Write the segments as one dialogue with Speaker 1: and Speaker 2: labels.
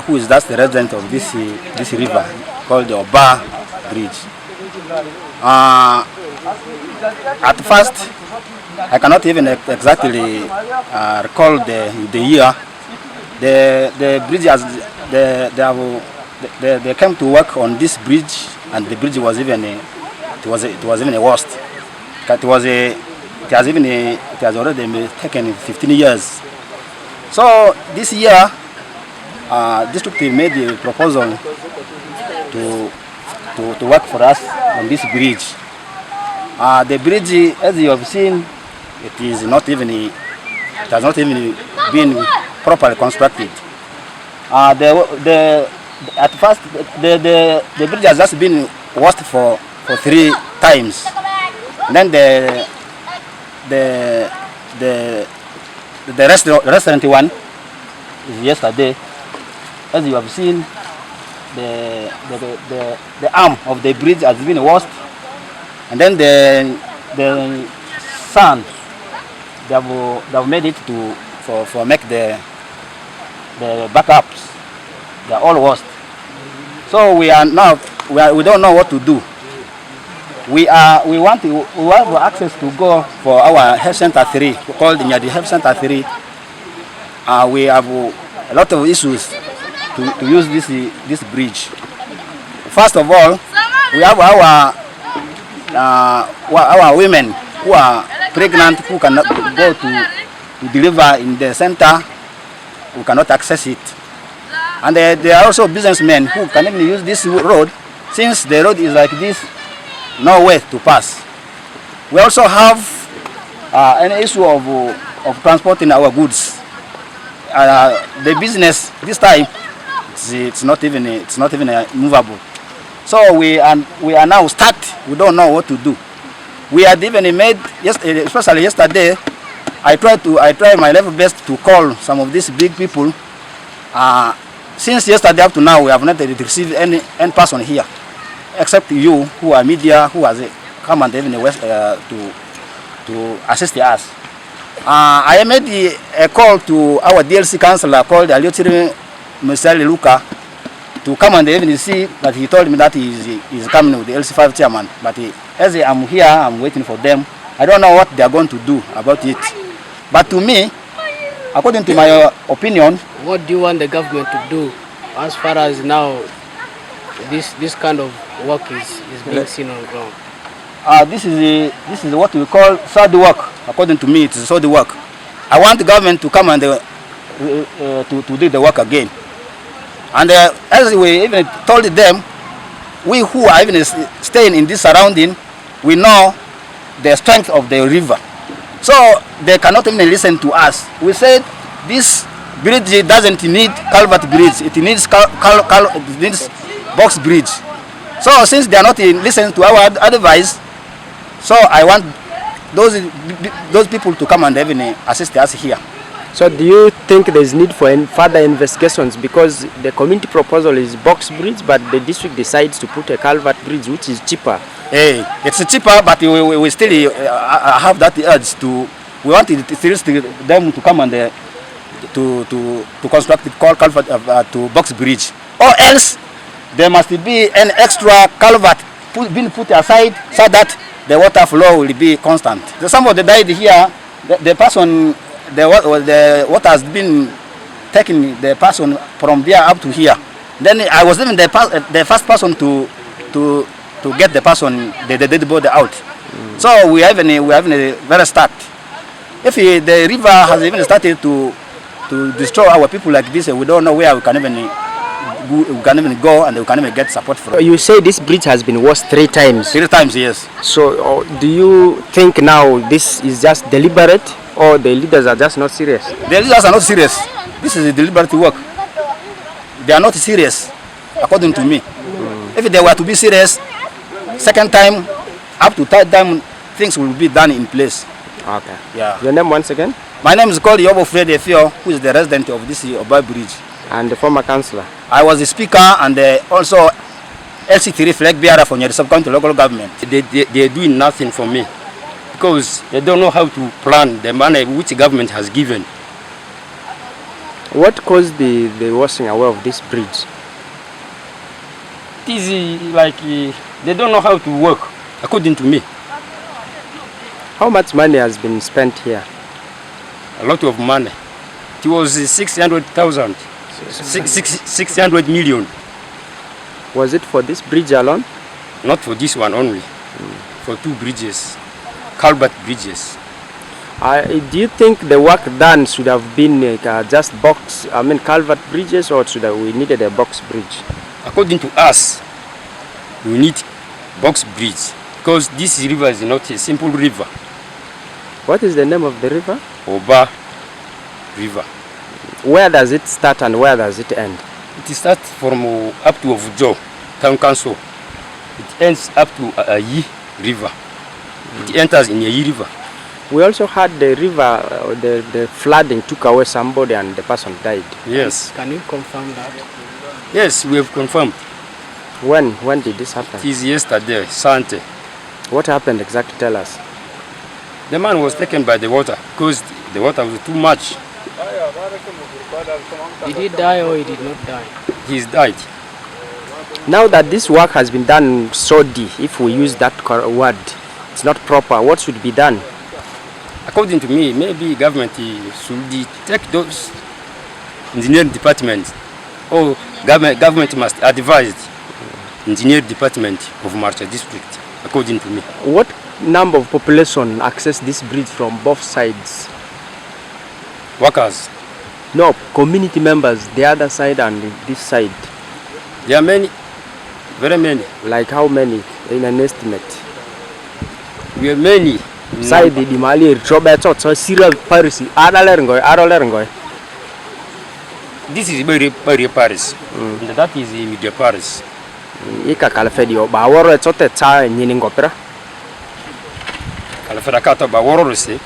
Speaker 1: who is that's the resident of this river called the Obaa Bridge. At first, I cannot even exactly recall the year. The bridge has they came to work on this bridge, and the bridge was even it was even worse. It has already been taken 15 years. So this year, district made a proposal to work for us on this bridge. The bridge, as you have seen, it has not even been properly constructed. At first, the bridge has just been washed for 3 times. And then the restaurant one is yesterday. As you have seen, the arm of the bridge has been washed, and then the sand they have made it for make the backups. They are all washed. So we don't know what to do. We have access to go for our health center 3, called the health center 3. We have a lot of issues to use this bridge. First of all, we have our women who are pregnant, who cannot go to deliver in the center, who cannot access it. And there are also businessmen who can even use this road, since the road is like this, no way to pass. We also have an issue of transporting our goods. The business this time, it's not even movable. So we are now stuck. We don't know what to do. We had even made, especially yesterday, I tried my level best to call some of these big people. Since yesterday up to now, we have not received any person here, except you, who are media, who has come and even to assist us. I made a call to our DLC councillor called Aliotiri Mr. Luka to come and even see, but he told me that he is coming with the LC5 chairman. But as I'm here, I'm waiting for them. I don't know what they are going to do about it. But to me, according to my opinion,
Speaker 2: what do you want the government to do as far as now this kind of work is being seen on the ground?
Speaker 1: This is what we call third work. According to me, it is third work. I want the government to come and to do the work again. And as we even told them, we who are even staying in this surrounding, we know the strength of the river. So they cannot even listen to us. We said this bridge doesn't need culvert bridge. It needs it needs box bridge. So since they are not listening to our advice, so I want those people to come and even assist us here.
Speaker 3: So do you think there's need for further investigations, because the community proposal is box bridge, but the district decides to put a culvert bridge which is cheaper?
Speaker 1: Hey, it's cheaper, but we still have that urge to. We want them to come and to construct it called culvert to box bridge, or else there must be an extra culvert being put aside so that the water flow will be constant. Somebody died here. The person. The water has been taking the person from there up to here. Then I was even the first person to get the person, the dead body out. So we have a very start. If the river has even started to destroy our people like this, we don't know where we can even go and we can even get support from.
Speaker 3: You say this bridge has been washed 3 times.
Speaker 1: 3 times, yes.
Speaker 3: So do you think now this is just deliberate, or the leaders are just not serious?
Speaker 1: The leaders are not serious. This is a deliberate work. They are not serious, according to me. If they were to be serious, second time, up to third time, things will be done in place.
Speaker 3: Okay.
Speaker 1: Yeah.
Speaker 3: Your name once again?
Speaker 1: My name is called Obaa, who is the resident of this Obaa Bridge.
Speaker 3: And the former councillor?
Speaker 1: I was the speaker and also LC3 flag bearer for the sub-county local government.
Speaker 4: They are doing nothing for me, because they don't know how to plan the money which the government has given.
Speaker 3: What caused the washing away of this bridge?
Speaker 4: It is like they don't know how to work, according to me.
Speaker 3: How much money has been spent here?
Speaker 4: A lot of money. It was 600,000, 600 million.
Speaker 3: Was it for this bridge alone?
Speaker 4: Not for this one only, for 2 bridges, culvert bridges.
Speaker 3: Do you think the work done should have been just culvert bridges, or we needed a box bridge?
Speaker 4: According to us, we need box bridge because this river is not a simple river.
Speaker 3: What is the name of the river?
Speaker 4: Obaa River.
Speaker 3: Where does it start and where does it end?
Speaker 4: It starts from up to Obaa Town Council. It ends up to Yi River. It enters in Yi River.
Speaker 3: We also had the river, the flooding took away somebody and the person died.
Speaker 4: Yes.
Speaker 2: Can you confirm that?
Speaker 4: Yes, we have confirmed.
Speaker 3: When did this happen?
Speaker 4: It is yesterday, Sunday.
Speaker 3: What happened exactly? Tell us.
Speaker 4: The man was taken by the water because the water was too much.
Speaker 2: Did he die or he did not die?
Speaker 4: He's died.
Speaker 3: Now that this work has been done shoddy, if we use that word, it's not proper, what should be done?
Speaker 4: According to me, maybe government should take those engineering departments, or government must advise engineering department of Maracha district, according to me.
Speaker 3: What number of population access this bridge from both sides?
Speaker 4: Workers.
Speaker 3: No, community members, the other side and this side.
Speaker 4: There are many, very many.
Speaker 3: Like how many in an estimate?
Speaker 4: We are many.
Speaker 3: Side the Mali, Roberto, Syria, Paris, Aralerngoi.
Speaker 4: This is very Paris. And that is media Paris.
Speaker 3: Ika Calafedio, Bawaro, Tota, Niningopera.
Speaker 4: Calafacata Bawarose,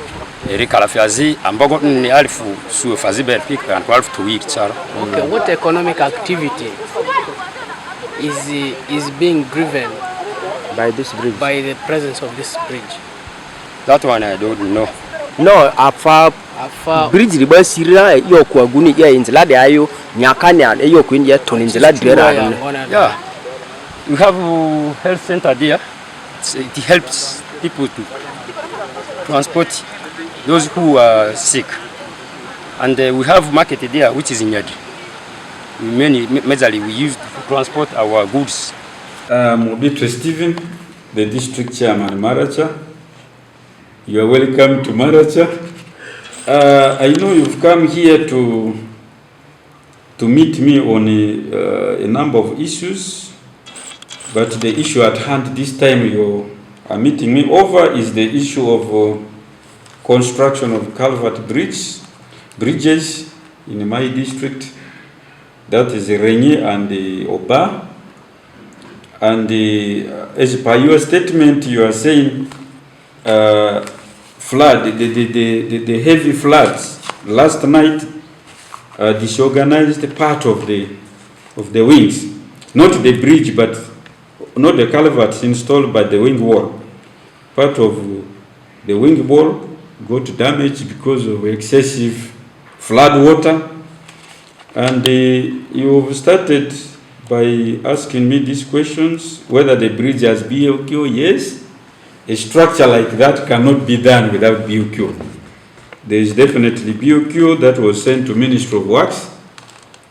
Speaker 4: Eric Calafiazi, and Bogotten Alfu, Sufaziber Pick and 12 to weeks.
Speaker 2: Okay, what economic activity is being driven
Speaker 3: by this bridge?
Speaker 2: By the presence of this bridge?
Speaker 4: That one I don't know.
Speaker 3: No, afar bridge riba Syria yo kuaguni ya inzela de ayo nyakanya yo kuindia toninzela dera.
Speaker 4: Yeah. We have a health center there. It helps people to transport those who are sick. And we have market there, which is in Yadi. Majorly we use to transport our goods.
Speaker 5: Mobitri Stephen, the district chairman Maracha. You are welcome to Maracha. I know you've come here to meet me on a number of issues, but the issue at hand this time you are meeting me over is the issue of construction of culvert bridges in my district. That is Renyi and Obaa. And as per your statement, you are saying flood, the heavy floods last night disorganized part of the wings, not the bridge, but not the culverts installed, but the wing wall. Part of the wing wall got damaged because of excessive flood water. And you started by asking me these questions, whether the bridge has BOQ. Yes, a structure like that cannot be done without BOQ. There is definitely BOQ that was sent to Ministry of Works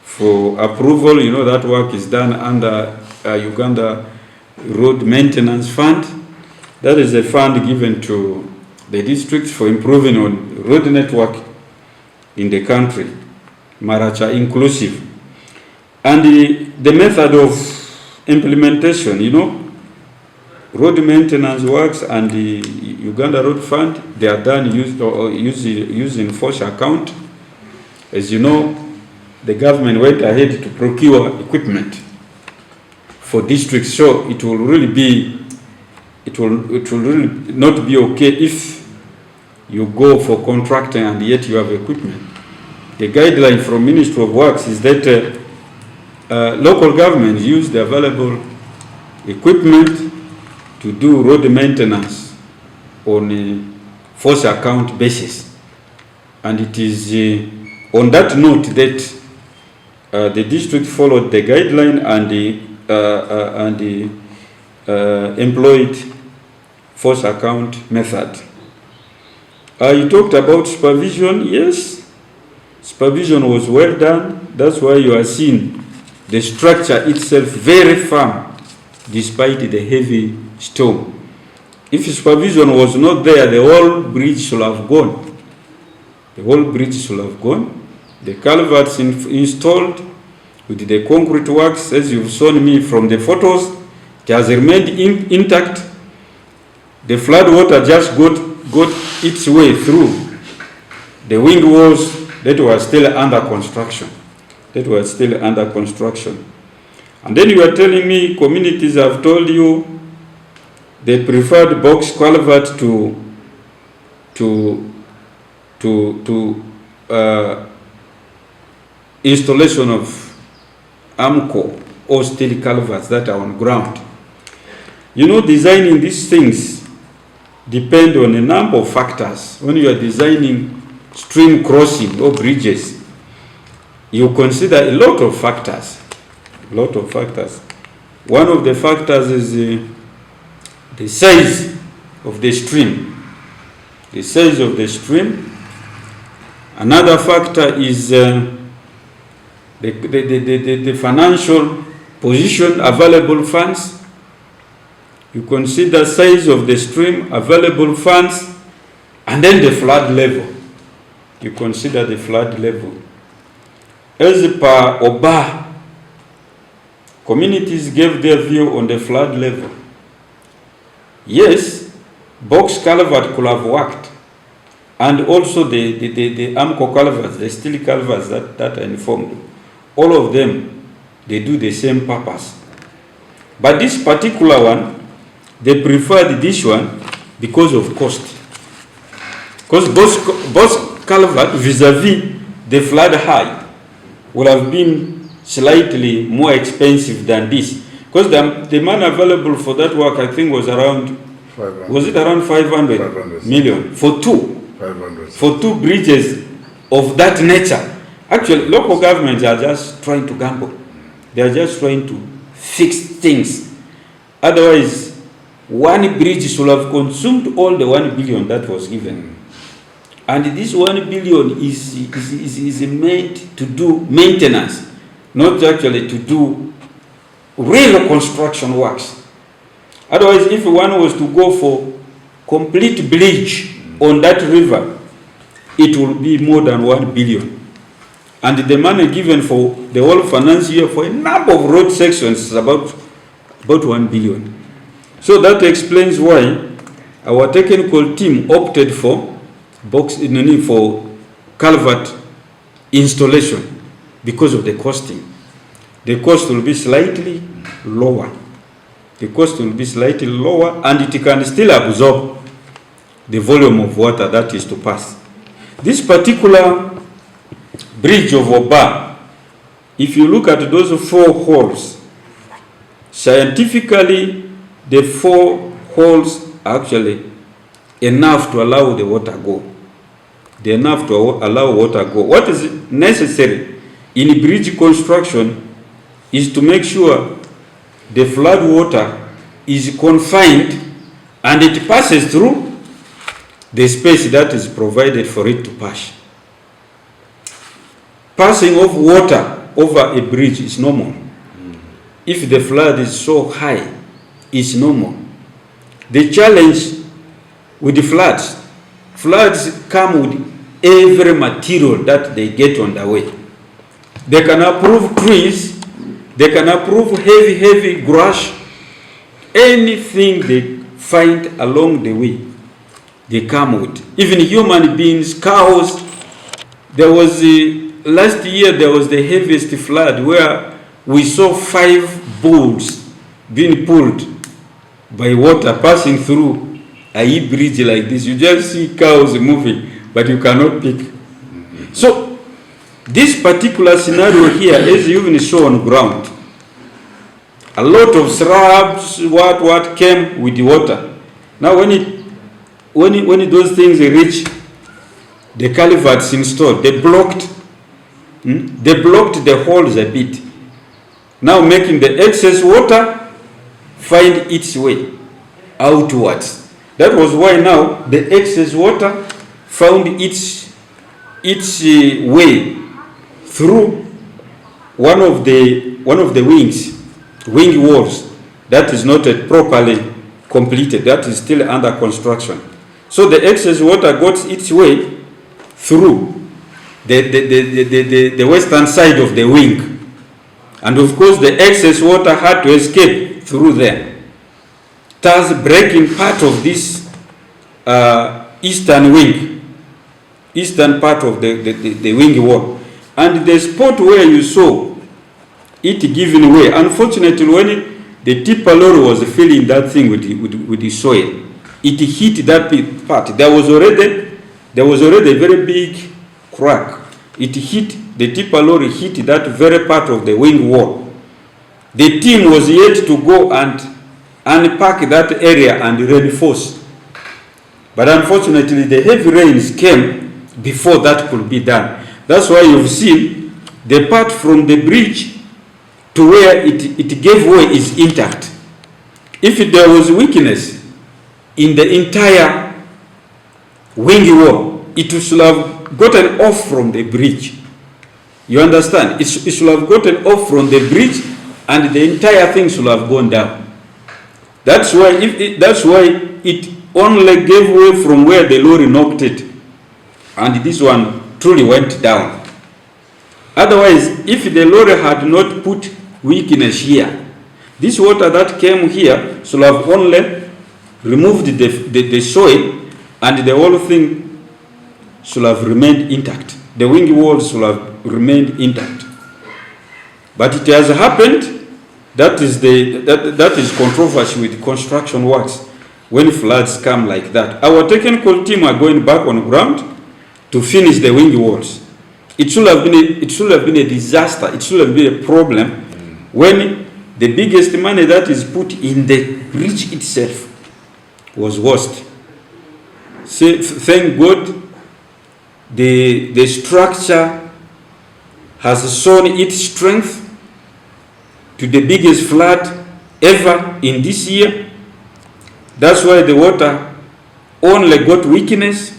Speaker 5: for approval. You know that work is done under Uganda Road Maintenance Fund. That is a fund given to the districts for improving on road network in the country, Maracha inclusive. And the method of implementation, you know, road maintenance works and the Uganda Road Fund, they are done using force account. As you know, the government went ahead to procure equipment for districts, so it will really not be okay if you go for contracting and yet you have equipment. The guideline from Ministry of Works is that local governments use the available equipment to do road maintenance on a force account basis. And it is on that note that the district followed the guideline and employed force account method. You talked about supervision. Yes, supervision was well done. That's why you are seeing the structure itself very firm despite the heavy storm. If supervision was not there, the whole bridge should have gone. The whole bridge should have gone. The culverts installed with the concrete works, as you've shown me from the photos, it has remained intact. The flood water just got its way through the wing walls that were still under construction. And then you are telling me communities have told you they preferred box culvert to installation of AMCO or steel culverts that are on ground. You know, designing these things depend on a number of factors. When you are designing stream crossing or bridges, you consider a lot of factors. One of the factors is the size of the stream. Another factor is the financial position, available funds. You consider size of the stream, available funds, and then the flood level. You consider the flood level. As per Obaa, communities gave their view on the flood level. Yes, box culvert could have worked, and also the AMCO culverts, the steel culverts that are informed, all of them, they do the same purpose. But this particular one, they preferred this one because of cost. Because both culvert vis-a-vis the flood high would have been slightly more expensive than this. Because the money available for that work, I think, was around 500 million for two.
Speaker 6: 500.
Speaker 5: For two bridges of that nature. Actually, local governments are just trying to gamble. They are just trying to fix things. Otherwise, one bridge should have consumed all the 1 billion that was given. And this 1 billion is meant to do maintenance, not actually to do real construction works. Otherwise, if one was to go for complete bridge on that river, it will be more than 1 billion. And the money given for the whole financial year for a number of road sections is about 1 billion. So that explains why our technical team opted for culvert installation because of the costing. The cost will be slightly lower. And it can still absorb the volume of water that is to pass. This particular bridge of Obaa, if you look at those 4 holes, scientifically, the 4 holes are actually enough to allow the water go. They're enough to allow water go. What is necessary in bridge construction is to make sure the flood water is confined and it passes through the space that is provided for it to pass. Passing of water over a bridge is normal. If the flood is so high, it's normal. The challenge with the floods come with every material that they get on the way. They can approve trees, they can approve heavy grass, anything they find along the way, they come with. Even human beings, cows. There was last year there was the heaviest flood where we saw 5 bulls being pulled by water passing through a bridge like this. You just see cows moving, but you cannot pick. So this particular scenario here, as you even saw on ground, a lot of shrubs, what came with the water. Now when those things reach the culverts installed, they blocked they blocked the holes a bit, now making the excess water find its way outwards. That was why now the excess water found its way through one of the wing walls that is not properly completed, that is still under construction. So the excess water got its way through the western side of the wing, and of course the excess water had to escape through there, thus breaking part of this eastern part of the wing wall. And the spot where you saw it giving way, unfortunately, when the tipper lorry was filling that thing with the soil, it hit that part. There was already a very big crack. It hit, the tipper lorry hit that very part of the wing wall. The team was yet to go and unpack that area and reinforce. But unfortunately, the heavy rains came before that could be done. That's why you've seen the part from the bridge to where it gave way is intact. If there was weakness in the entire wing wall, it should have gotten off from the bridge. You understand? It should have gotten off from the bridge and the entire thing should have gone down. That's why it only gave way from where the lorry knocked it, and this one truly went down. Otherwise, if the lorry had not put weakness here, this water that came here should have only removed the soil, and the whole thing should have remained intact. The wing walls should have remained intact. But it has happened. That is controversy with construction works when floods come like that. Our technical team are going back on ground to finish the wing walls. It should have been a disaster. It should have been a problem when the biggest money that is put in the bridge itself was lost. So, thank God the structure has shown its strength to the biggest flood ever in this year. That's why the water only got weakness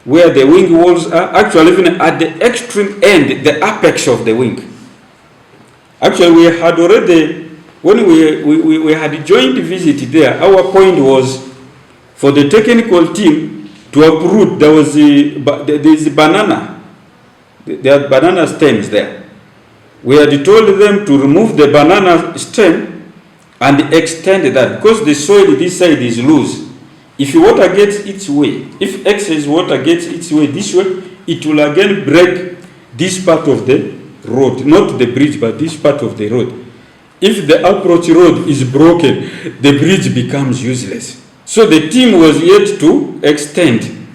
Speaker 5: where the wing walls are, actually even at the extreme end, the apex of the wing. Actually, we had already, when we had a joint visit there, our point was for the technical team to uproot. There is banana. There are banana stems there. We had told them to remove the banana stem and extend that, because the soil this side is loose. If water gets its way, if excess water gets its way this way, it will again break this part of the road, not the bridge, but this part of the road. If the approach road is broken, the bridge becomes useless. So the team was yet to extend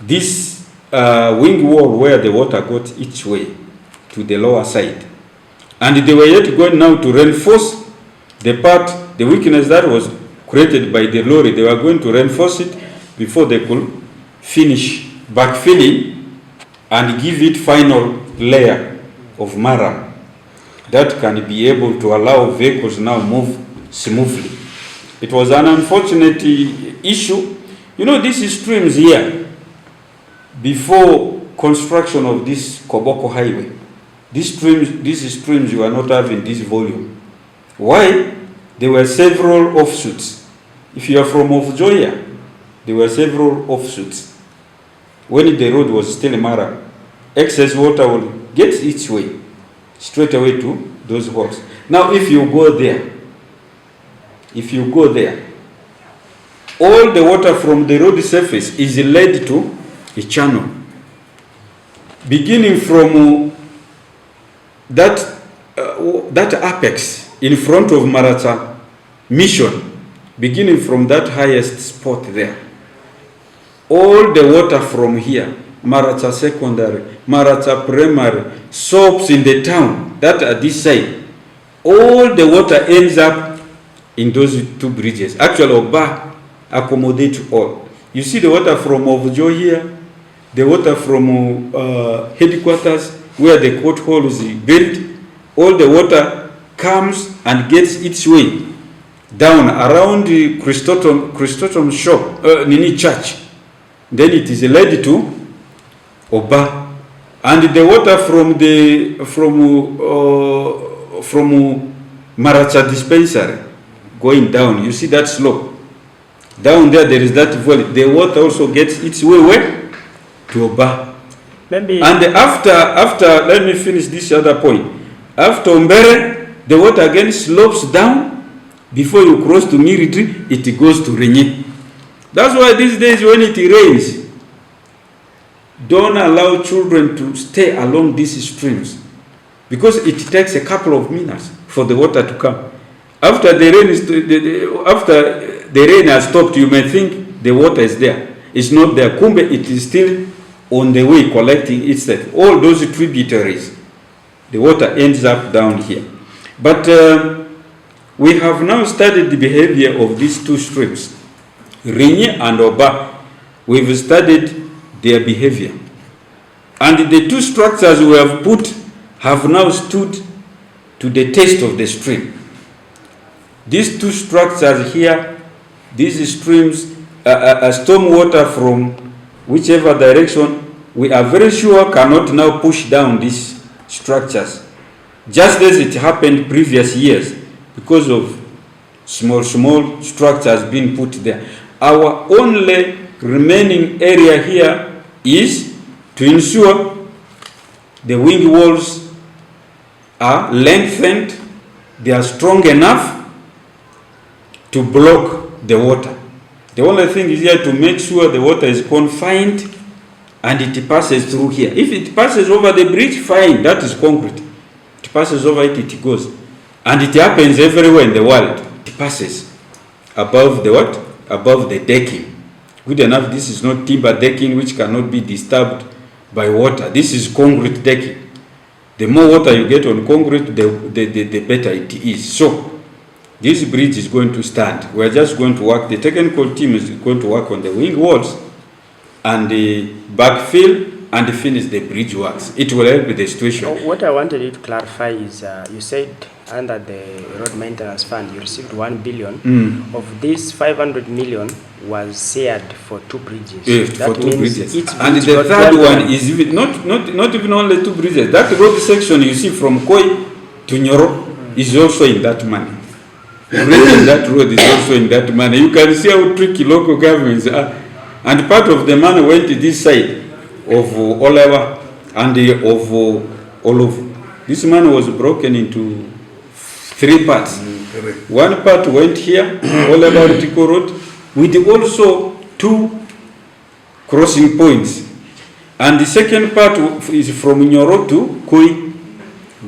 Speaker 5: this wing wall where the water got its way to the lower side. And they were yet going now to reinforce the part, the weakness that was created by the lorry. They were going to reinforce it before they could finish backfilling and give it final layer of Maracha that can be able to allow vehicles now move smoothly. It was an unfortunate issue. You know, these streams here, before construction of this Koboko highway, these streams were not having this volume. Why? There were several offshoots. If you are from Ofjoya, there were several offshoots. When the road was still Maracha, excess water will get its way straight away to those holes. Now, if you go there, all the water from the road surface is led to a channel. Beginning from that apex in front of Maracha Mission, beginning from that highest spot there, all the water from here, Maracha Secondary, Maracha Primary, soaps in the town that are this side, all the water ends up in those two bridges. Actually, Obaa accommodates all. You see the water from Ovjo here, the water from headquarters where the pothole is built, all the water comes and gets its way down around the Christottom shop, Nini Church. Then it is led to Obaa. And the water from Maracha dispensary going down, you see that slope. Down there is that valley. The water also gets its way to Obaa.
Speaker 3: Maybe.
Speaker 5: And after, let me finish this other point. After Ombere, the water again slopes down. Before you cross to Miritri, it goes to Renyi. That's why these days when it rains, don't allow children to stay along these streams, because it takes a couple of minutes for the water to come. After the rain has stopped, you may think the water is there. It's not there. Kumbe, it is still on the way collecting itself. All those tributaries, the water ends up down here. But we have now studied the behavior of these two streams, Renyi and Obaa. We've studied their behavior. And the two structures we have put have now stood to the test of the stream. These two structures here, these streams, storm water from whichever direction, we are very sure cannot now push down these structures, just as it happened previous years, because of small structures being put there. Our only remaining area here is to ensure the wing walls are lengthened, they are strong enough to block the water. The only thing is here to make sure the water is confined and it passes through here. If it passes over the bridge, fine, that is concrete. It passes over it, it goes. And it happens everywhere in the world. It passes above the what? Above the decking. Good enough, this is not timber decking which cannot be disturbed by water. This is concrete decking. The more water you get on concrete, the better it is. So, this bridge is going to stand. We are just going to work, the technical team is going to work on the wing walls and the backfill and finish the bridge works. It will help with the situation.
Speaker 3: What I wanted you to clarify is, you said under the road maintenance fund you received 1 billion. Of this 500 million was shared for 2 bridges.
Speaker 5: Yes,
Speaker 3: that
Speaker 5: for 2 bridges.
Speaker 3: And
Speaker 5: the third one is even, not even only 2 bridges. That road section you see from Koi to Nyoro is also in that money. That road is also in that money. You can see how tricky local governments are. And part of the money went to this side of Olewa and of Olovu. This money was broken into 3 parts. One part went here, Olewa Ritiko Road, with also 2 crossing points. And the second part is from Nyoro to Koi,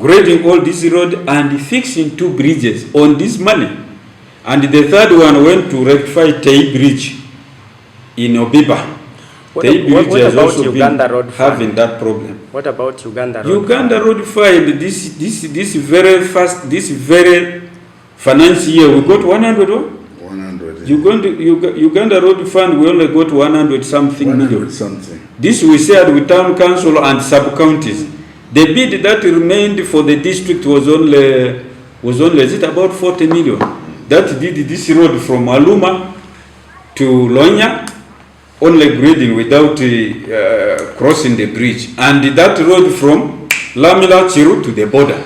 Speaker 5: grading all this road and fixing 2 bridges on this money. And the third one went to rectify Tei Bridge in Obiba.
Speaker 3: What about Uganda Road Fund?
Speaker 5: Having that problem.
Speaker 3: What about Uganda Road
Speaker 5: Uganda Road Fund? This very fast, this very financial year, we got 100. 100. Uganda Road Fund, we only got 100 something million. This we shared with town council and sub counties. The bid that remained for the district was only is it about 40 million. That did this road from Aluma to Lonya, only grading without crossing the bridge. And that road from Lamila Chiru to the border.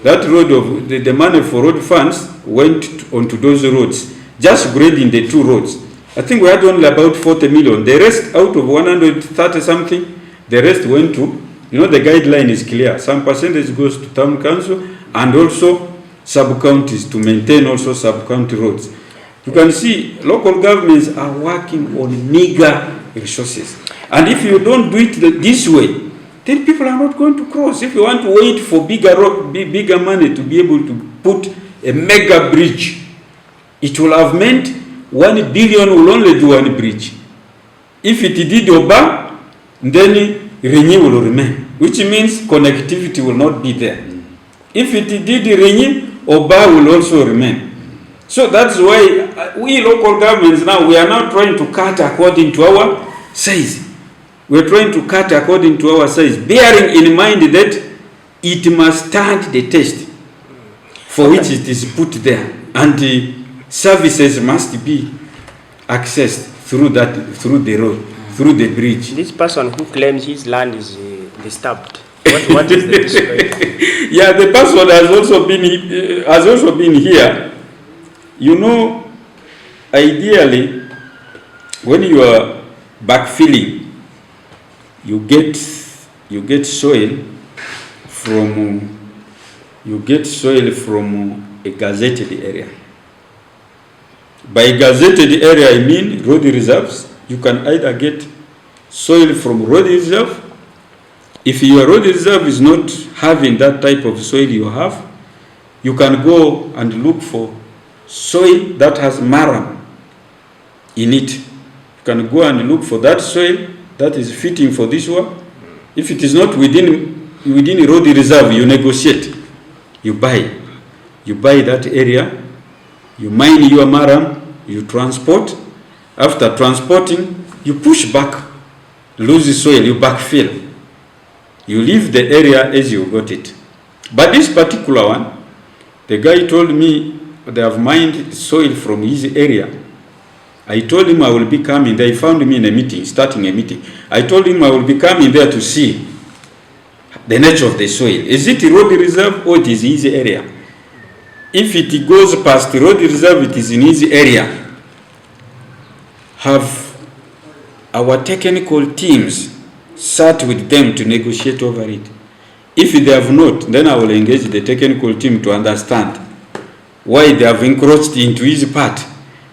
Speaker 5: That road of the money for road funds went onto those roads, just grading the 2 roads. I think we had only about 40 million. The rest out of 130 something, the rest went to, the guideline is clear. Some percentage goes to town council and also sub-counties to maintain also sub-county roads. You can see local governments are working on meager resources. And if you don't do it this way, then people are not going to cross. If you want to wait for bigger money to be able to put a mega bridge, it will have meant 1 billion will only do 1 bridge. If it did Obaa, then Renyi will remain, which means connectivity will not be there. If it did Renyi, Obaa will also remain. So that's why we local governments now, we are now trying to cut according to our size. We're trying to cut according to our size, bearing in mind that it must stand the test for which it is put there, and the services must be accessed through the road, through the bridge.
Speaker 3: This person who claims his land is disturbed, what is the discrepancy?
Speaker 5: Yeah, the person has also been here. You know, ideally, when you are backfilling, you get soil from a gazetted area. By gazetted area, I mean road reserves. You can either get soil from road reserve. If your road reserve is not having that type of soil you have, you can go and look for soil that has marram in it. You can go and look for that soil that is fitting for this one. If it is not within a road reserve, you negotiate. You buy that area, you mine your marram, you transport. After transporting, you push back, lose soil, you backfill. You leave the area as you got it. But this particular one, the guy told me they have mined soil from his area. I told him I will be coming there. He found me in a meeting, starting a meeting. I told him I will be coming there to see the nature of the soil. Is it a road reserve or it is his area? If it goes past the road reserve, it is in his area. Have our technical teams sat with them to negotiate over it? If they have not, then I will engage the technical team to understand why they have encroached into his part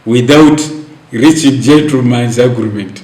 Speaker 5: without reaching gentleman's agreement.